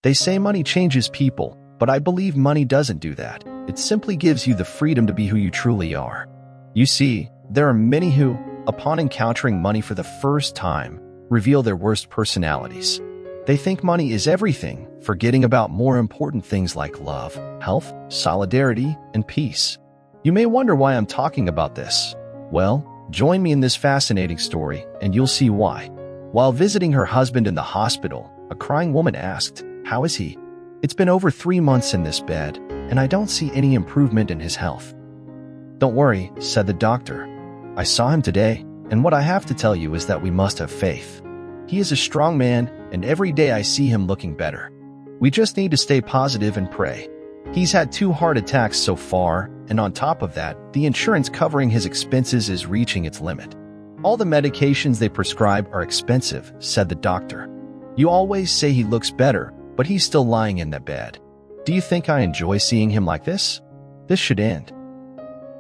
They say money changes people, but I believe money doesn't do that. It simply gives you the freedom to be who you truly are. You see, there are many who, upon encountering money for the first time, reveal their worst personalities. They think money is everything, forgetting about more important things like love, health, solidarity, and peace. You may wonder why I'm talking about this. Well, join me in this fascinating story, and you'll see why. While visiting her husband in the hospital, a crying woman asked, "How is he? It's been over 3 months in this bed, and I don't see any improvement in his health." "Don't worry," said the doctor. "I saw him today, and what I have to tell you is that we must have faith. He is a strong man, and every day I see him looking better. We just need to stay positive and pray. He's had 2 heart attacks so far, and on top of that, the insurance covering his expenses is reaching its limit. All the medications they prescribe are expensive," said the doctor. "You always say he looks better, but he's still lying in that bed. Do you think I enjoy seeing him like this? This should end.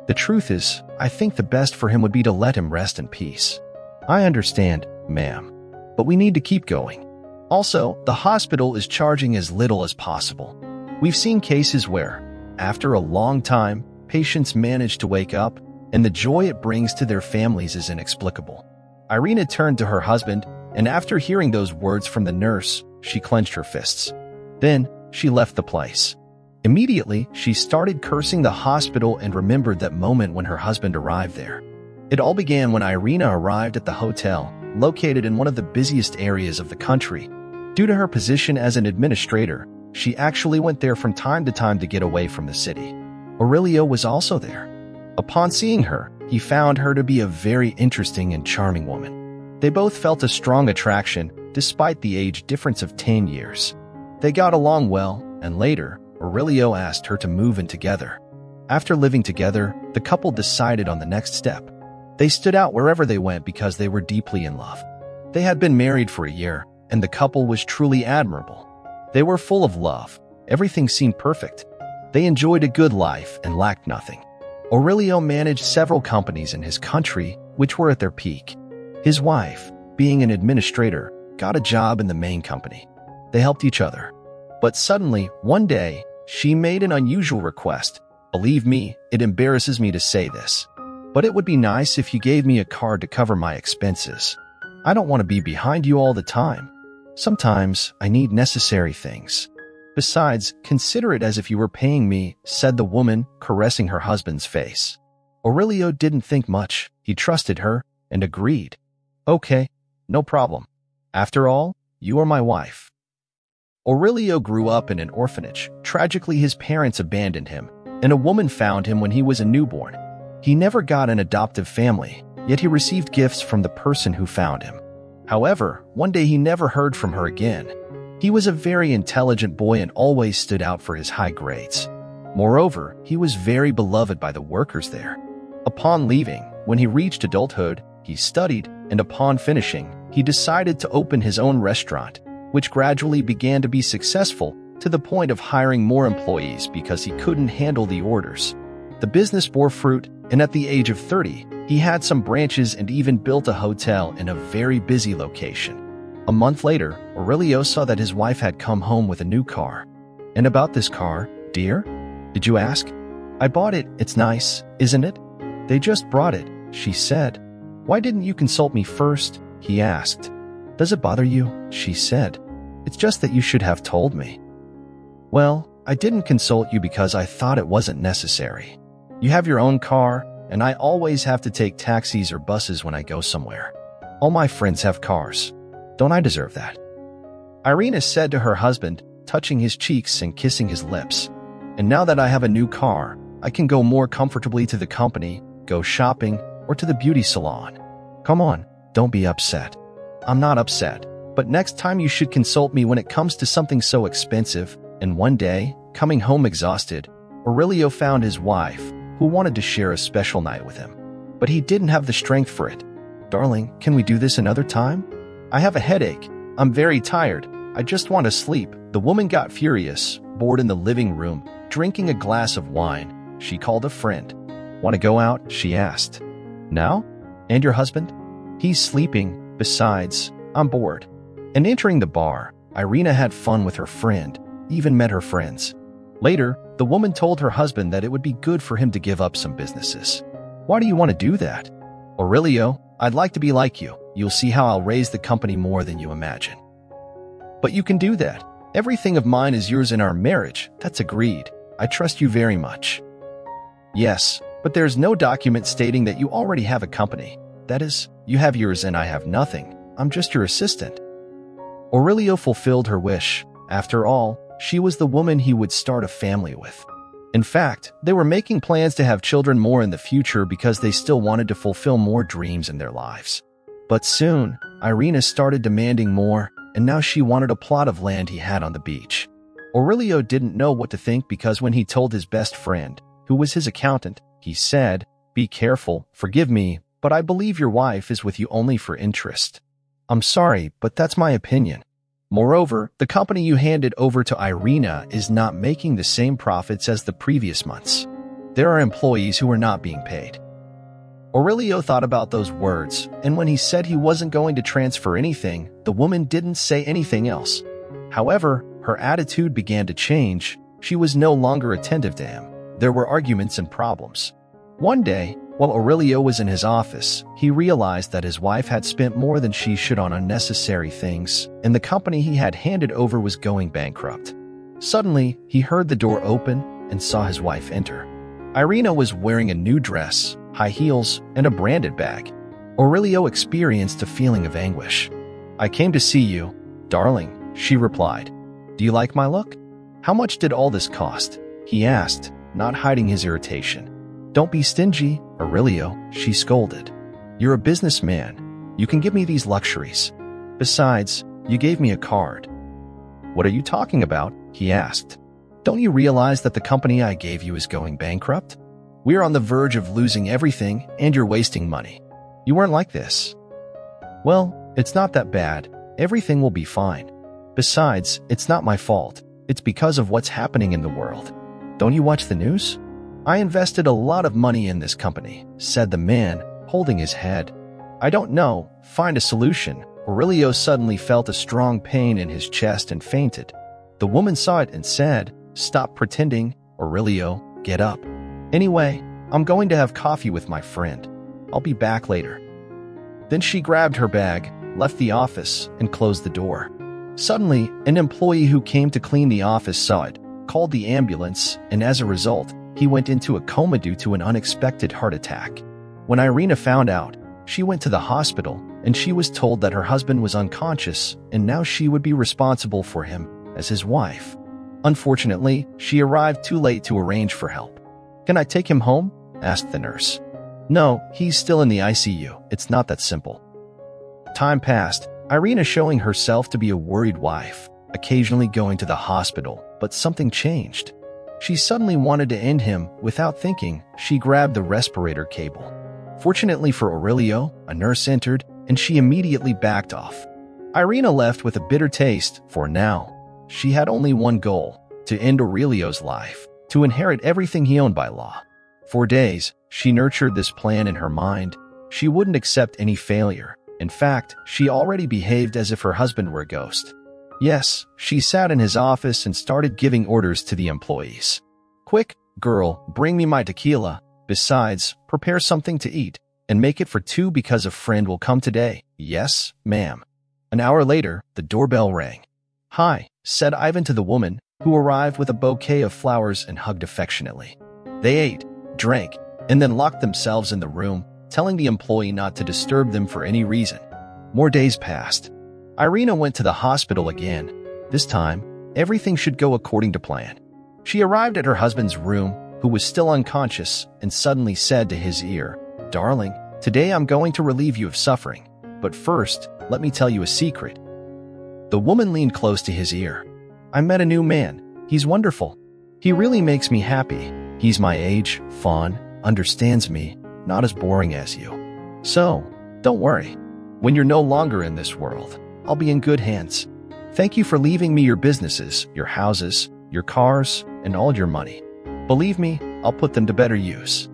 The truth is, I think the best for him would be to let him rest in peace." "I understand, ma'am, but we need to keep going. Also, the hospital is charging as little as possible. We've seen cases where, after a long time, patients manage to wake up, and the joy it brings to their families is inexplicable." Irina turned to her husband, and after hearing those words from the nurse, she clenched her fists. Then, she left the place. Immediately, she started cursing the hospital and remembered that moment when her husband arrived there. It all began when Irina arrived at the hotel, located in one of the busiest areas of the country. Due to her position as an administrator, she actually went there from time to time to get away from the city. Aurelio was also there. Upon seeing her, he found her to be a very interesting and charming woman. They both felt a strong attraction, despite the age difference of 10 years. They got along well, and later, Aurelio asked her to move in together. After living together, the couple decided on the next step. They stood out wherever they went because they were deeply in love. They had been married for a year, and the couple was truly admirable. They were full of love. Everything seemed perfect. They enjoyed a good life and lacked nothing. Aurelio managed several companies in his country, which were at their peak. His wife, being an administrator, got a job in the main company. They helped each other. But suddenly, one day, she made an unusual request. "Believe me, it embarrasses me to say this, but it would be nice if you gave me a card to cover my expenses. I don't want to be behind you all the time. Sometimes I need necessary things. Besides, consider it as if you were paying me," said the woman, caressing her husband's face. Aurelio didn't think much. He trusted her and agreed. "Okay, no problem. After all, you are my wife." Aurelio grew up in an orphanage. Tragically, his parents abandoned him, and a woman found him when he was a newborn. He never got an adoptive family, yet he received gifts from the person who found him. However, one day he never heard from her again. He was a very intelligent boy and always stood out for his high grades. Moreover, he was very beloved by the workers there. Upon leaving, when he reached adulthood, he studied, and upon finishing, he decided to open his own restaurant, which gradually began to be successful to the point of hiring more employees because he couldn't handle the orders. The business bore fruit, and at the age of 30, he had some branches and even built a hotel in a very busy location. A month later, Aurelio saw that his wife had come home with a new car. "And about this car, dear? Did you ask?" "I bought it. It's nice, isn't it?" "They just brought it," she said. "Why didn't you consult me first?" he asked. "Does it bother you?" she said. "It's just that you should have told me." "Well, I didn't consult you because I thought it wasn't necessary. You have your own car, and I always have to take taxis or buses when I go somewhere. All my friends have cars. Don't I deserve that?" Irina said to her husband, touching his cheeks and kissing his lips. "And now that I have a new car, I can go more comfortably to the company, go shopping, or to the beauty salon. Come on, don't be upset." "I'm not upset, but next time you should consult me when it comes to something so expensive." And one day, coming home exhausted, Aurelio found his wife, who wanted to share a special night with him. But he didn't have the strength for it. "Darling, can we do this another time? I have a headache. I'm very tired. I just want to sleep." The woman got furious, bored in the living room, drinking a glass of wine. She called a friend. "Want to go out?" she asked. "Now? And your husband?" "He's sleeping. Besides, I'm bored." And entering the bar, Irina had fun with her friend, even met her friends. Later, the woman told her husband that it would be good for him to give up some businesses. Why do you want to do that? Aurelio, I'd like to be like you. You'll see how I'll raise the company more than you imagine. But you can do that. Everything of mine is yours in our marriage. That's agreed. I trust you very much. Yes, but there's no document stating that you already have a company. That is, you have yours and I have nothing. I'm just your assistant. Aurelio fulfilled her wish. After all, she was the woman he would start a family with. In fact, they were making plans to have children more in the future because they still wanted to fulfill more dreams in their lives. But soon, Irina started demanding more, and now she wanted a plot of land he had on the beach. Aurelio didn't know what to think because when he told his best friend, who was his accountant, he said, "Be careful, forgive me, but I believe your wife is with you only for interest. I'm sorry, but that's my opinion. Moreover, the company you handed over to Irina is not making the same profits as the previous months. There are employees who are not being paid." Aurelio thought about those words, and when he said he wasn't going to transfer anything, the woman didn't say anything else. However, her attitude began to change. She was no longer attentive to him. There were arguments and problems. One day, while Aurelio was in his office, he realized that his wife had spent more than she should on unnecessary things, and the company he had handed over was going bankrupt. Suddenly, he heard the door open and saw his wife enter. Irina was wearing a new dress, high heels, and a branded bag. Aurelio experienced a feeling of anguish. "I came to see you, darling," she replied. "Do you like my look?" "How much did all this cost?" he asked, not hiding his irritation. "Don't be stingy, Aurelio," she scolded. "You're a businessman. You can give me these luxuries. Besides, you gave me a card." "What are you talking about?" he asked. "Don't you realize that the company I gave you is going bankrupt? We're on the verge of losing everything and you're wasting money. You weren't like this." "Well, it's not that bad. Everything will be fine. Besides, it's not my fault. It's because of what's happening in the world. Don't you watch the news? I invested a lot of money in this company," said the man, holding his head. "I don't know. Find a solution." Aurelio suddenly felt a strong pain in his chest and fainted. The woman saw it and said, "Stop pretending, Aurelio, get up. Anyway, I'm going to have coffee with my friend. I'll be back later." Then she grabbed her bag, left the office, and closed the door. Suddenly, an employee who came to clean the office saw it, called the ambulance, and as a result, he went into a coma due to an unexpected heart attack. When Irina found out, she went to the hospital, and she was told that her husband was unconscious, and now she would be responsible for him as his wife. Unfortunately, she arrived too late to arrange for help. "Can I take him home?" asked the nurse. "No, he's still in the ICU. It's not that simple." Time passed, Irina showing herself to be a worried wife, occasionally going to the hospital, but something changed. She suddenly wanted to end him. Without thinking, she grabbed the respirator cable. Fortunately for Aurelio, a nurse entered, and she immediately backed off. Irina left with a bitter taste, for now, she had only one goal: to end Aurelio's life, to inherit everything he owned by law. For days, she nurtured this plan in her mind. She wouldn't accept any failure. In fact, she already behaved as if her husband were a ghost. Yes, she sat in his office and started giving orders to the employees. "Quick, girl, bring me my tequila. Besides, prepare something to eat, and make it for two because a friend will come today." "Yes, ma'am." An hour later, the doorbell rang. "Hi," said Ivan to the woman, who arrived with a bouquet of flowers and hugged affectionately. They ate, drank, and then locked themselves in the room, telling the employee not to disturb them for any reason. More days passed. Irina went to the hospital again. This time, everything should go according to plan. She arrived at her husband's room, who was still unconscious, and suddenly said to his ear, "Darling, today I'm going to relieve you of suffering. But first, let me tell you a secret." The woman leaned close to his ear. "I met a new man. He's wonderful. He really makes me happy. He's my age, fun, understands me, not as boring as you. So, don't worry. When you're no longer in this world, I'll be in good hands. Thank you for leaving me your businesses, your houses, your cars, and all your money. Believe me, I'll put them to better use."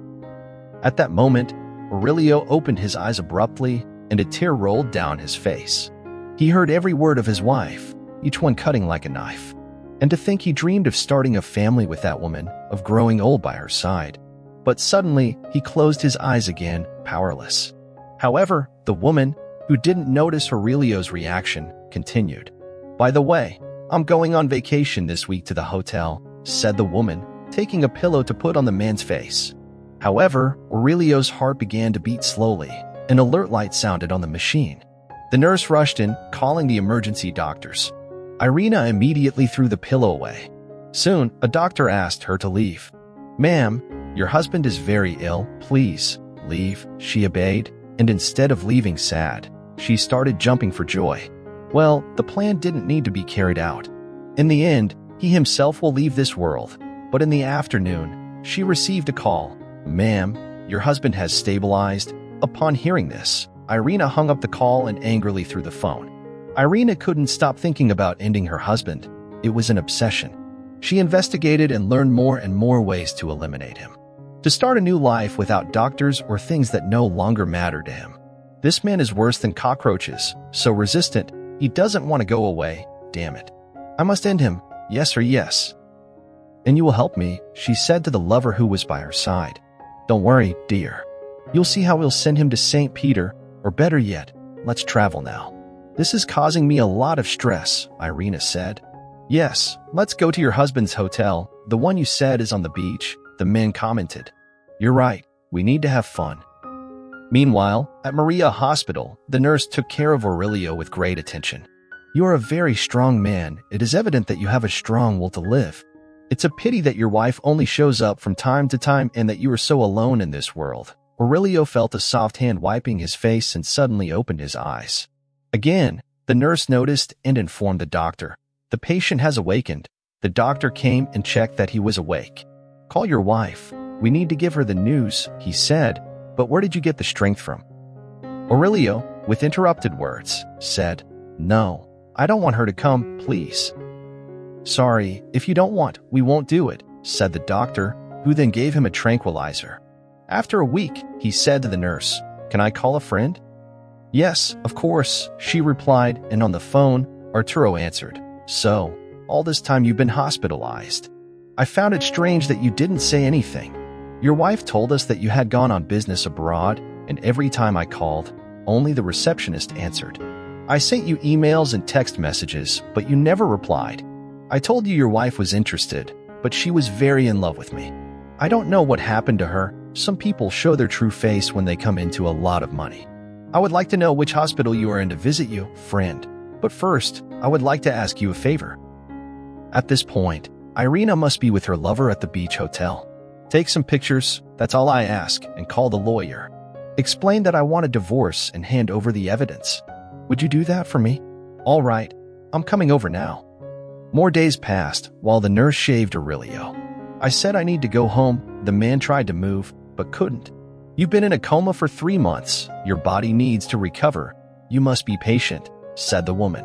At that moment, Aurelio opened his eyes abruptly, and a tear rolled down his face. He heard every word of his wife. each one cutting like a knife. And to think he dreamed of starting a family with that woman, of growing old by her side. But suddenly, he closed his eyes again, powerless. However, the woman, who didn't notice Aurelio's reaction, continued. "By the way, I'm going on vacation this week to the hotel," said the woman, taking a pillow to put on the man's face. However, Aurelio's heart began to beat slowly. An alert light sounded on the machine. The nurse rushed in, calling the emergency doctors. Irina immediately threw the pillow away. Soon, a doctor asked her to leave. "Ma'am, your husband is very ill. Please, leave," she obeyed, and instead of leaving sad, she started jumping for joy. Well, the plan didn't need to be carried out. In the end, he himself will leave this world. But in the afternoon, she received a call. "Ma'am, your husband has stabilized." Upon hearing this, Irina hung up the call and angrily threw the phone. Irina couldn't stop thinking about ending her husband. It was an obsession. She investigated and learned more and more ways to eliminate him. To start a new life without doctors or things that no longer matter to him. This man is worse than cockroaches, so resistant, he doesn't want to go away. Damn it. I must end him, yes or yes. "And you will help me," she said to the lover who was by her side. "Don't worry, dear. You'll see how we'll send him to St. Peter, or better yet, let's travel now." "This is causing me a lot of stress," Irina said. "Yes, let's go to your husband's hotel, the one you said is on the beach," the man commented. "You're right, we need to have fun." Meanwhile, at Maria Hospital, the nurse took care of Aurelio with great attention. "You are a very strong man. It is evident that you have a strong will to live. It's a pity that your wife only shows up from time to time and that you are so alone in this world." Aurelio felt a soft hand wiping his face and suddenly opened his eyes. Again, the nurse noticed and informed the doctor. "The patient has awakened." The doctor came and checked that he was awake. "Call your wife. We need to give her the news," he said. "But where did you get the strength from?" Aurelio, with interrupted words, said, "No, I don't want her to come, please." "Sorry, if you don't want, we won't do it," said the doctor, who then gave him a tranquilizer. After a week, he said to the nurse, "Can I call a friend?" "Yes, of course," she replied, and on the phone, Arturo answered. "So, all this time you've been hospitalized. I found it strange that you didn't say anything. Your wife told us that you had gone on business abroad, and every time I called, only the receptionist answered. I sent you emails and text messages, but you never replied. I told you your wife was interested, but she was very in love with me. I don't know what happened to her. Some people show their true face when they come into a lot of money. I would like to know which hospital you are in to visit you, friend. But first, I would like to ask you a favor." At this point, Irina must be with her lover at the beach hotel. "Take some pictures, that's all I ask, and call the lawyer. Explain that I want a divorce and hand over the evidence. Would you do that for me?" "All right, I'm coming over now." More days passed while the nurse shaved Aurelio. "I said I need to go home." The man tried to move, but couldn't. "You've been in a coma for 3 months. Your body needs to recover. You must be patient," said the woman.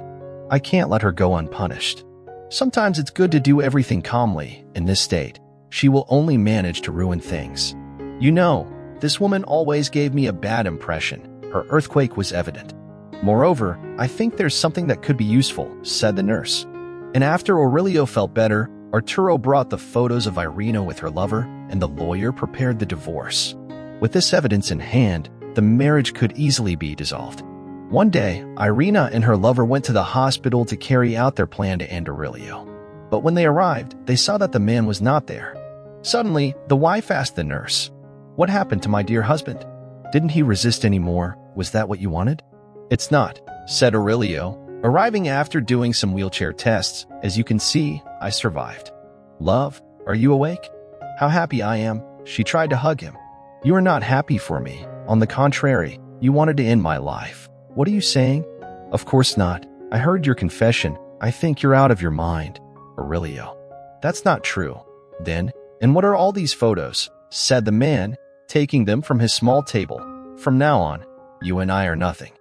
"I can't let her go unpunished. Sometimes it's good to do everything calmly. In this state, she will only manage to ruin things. You know, this woman always gave me a bad impression." Her earthquake was evident. "Moreover, I think there's something that could be useful," said the nurse. And after Aurelio felt better, Arturo brought the photos of Irina with her lover, and the lawyer prepared the divorce. With this evidence in hand, the marriage could easily be dissolved. One day, Irina and her lover went to the hospital to carry out their plan to end Aurelio. But when they arrived, they saw that the man was not there. Suddenly, the wife asked the nurse, "What happened to my dear husband? Didn't he resist anymore? Was that what you wanted?" "It's not," said Aurelio, arriving after doing some wheelchair tests. "As you can see, I survived." "Love, are you awake?" "How happy I am." She tried to hug him. "You are not happy for me. On the contrary, you wanted to end my life." "What are you saying?" "Of course not. I heard your confession. I think you're out of your mind." "Aurelio, that's not true." "Then, and what are all these photos?" said the man, taking them from his small table. "From now on, you and I are nothing.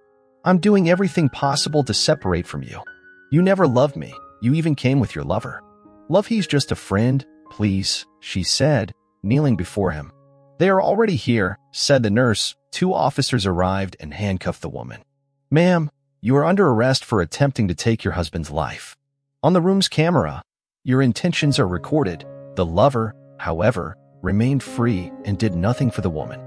I'm doing everything possible to separate from you. You never loved me. You even came with your lover." "Love, he's just a friend, please," she said, kneeling before him. "They are already here," said the nurse. 2 officers arrived and handcuffed the woman. "Ma'am, you are under arrest for attempting to take your husband's life." On the room's camera, your intentions are recorded. The lover, however, remained free and did nothing for the woman.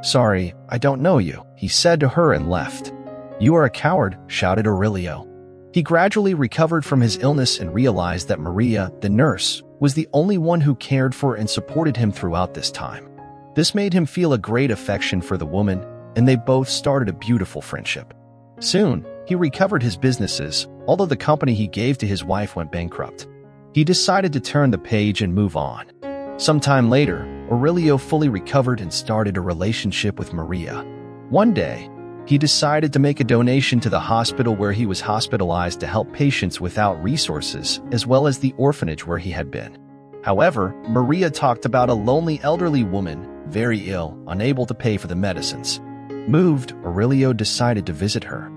"Sorry, I don't know you," he said to her and left. "You are a coward," shouted Aurelio. He gradually recovered from his illness and realized that Maria, the nurse, was the only one who cared for and supported him throughout this time. This made him feel a great affection for the woman, and they both started a beautiful friendship. Soon, he recovered his businesses, although the company he gave to his wife went bankrupt. He decided to turn the page and move on. Sometime later, Aurelio fully recovered and started a relationship with Maria. One day, he decided to make a donation to the hospital where he was hospitalized to help patients without resources, as well as the orphanage where he had been. However, Maria talked about a lonely elderly woman, very ill, unable to pay for the medicines. Moved, Aurelio decided to visit her.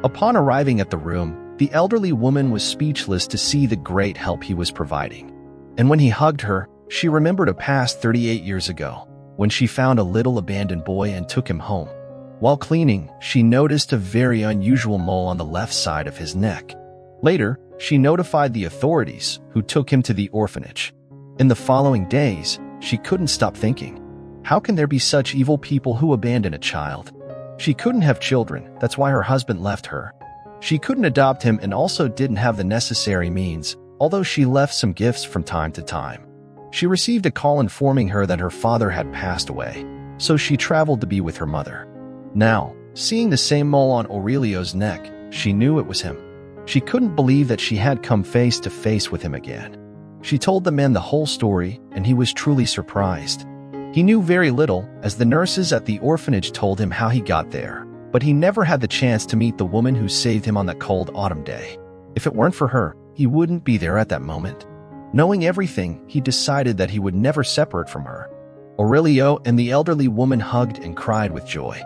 Upon arriving at the room, the elderly woman was speechless to see the great help he was providing. And when he hugged her, she remembered a past 38 years ago, when she found a little abandoned boy and took him home. While cleaning, she noticed a very unusual mole on the left side of his neck. Later, she notified the authorities, who took him to the orphanage. In the following days, she couldn't stop thinking, how can there be such evil people who abandon a child? She couldn't have children, that's why her husband left her. She couldn't adopt him and also didn't have the necessary means, although she left some gifts from time to time. She received a call informing her that her father had passed away, so she traveled to be with her mother. Now, seeing the same mole on Aurelio's neck, she knew it was him. She couldn't believe that she had come face to face with him again. She told the man the whole story, and he was truly surprised. He knew very little, as the nurses at the orphanage told him how he got there, but he never had the chance to meet the woman who saved him on that cold autumn day. If it weren't for her, he wouldn't be there at that moment. Knowing everything, he decided that he would never separate from her. Aurelio and the elderly woman hugged and cried with joy.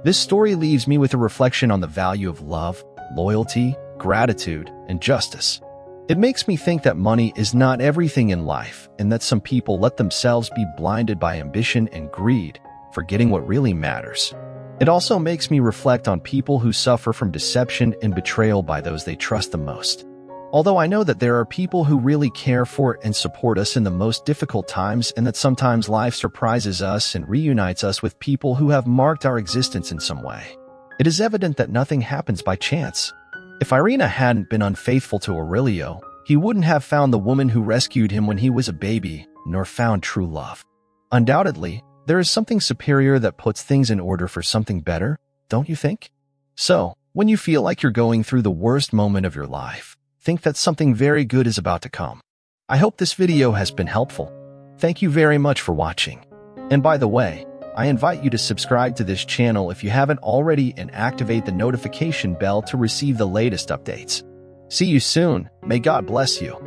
This story leaves me with a reflection on the value of love, loyalty, gratitude, and justice. It makes me think that money is not everything in life, and that some people let themselves be blinded by ambition and greed, forgetting what really matters. It also makes me reflect on people who suffer from deception and betrayal by those they trust the most. Although I know that there are people who really care for and support us in the most difficult times, and that sometimes life surprises us and reunites us with people who have marked our existence in some way. It is evident that nothing happens by chance. If Irina hadn't been unfaithful to Aurelio, he wouldn't have found the woman who rescued him when he was a baby, nor found true love. Undoubtedly, there is something superior that puts things in order for something better, don't you think? So, when you feel like you're going through the worst moment of your life, think that something very good is about to come. I hope this video has been helpful. Thank you very much for watching. And by the way, I invite you to subscribe to this channel if you haven't already and activate the notification bell to receive the latest updates. See you soon. May God bless you.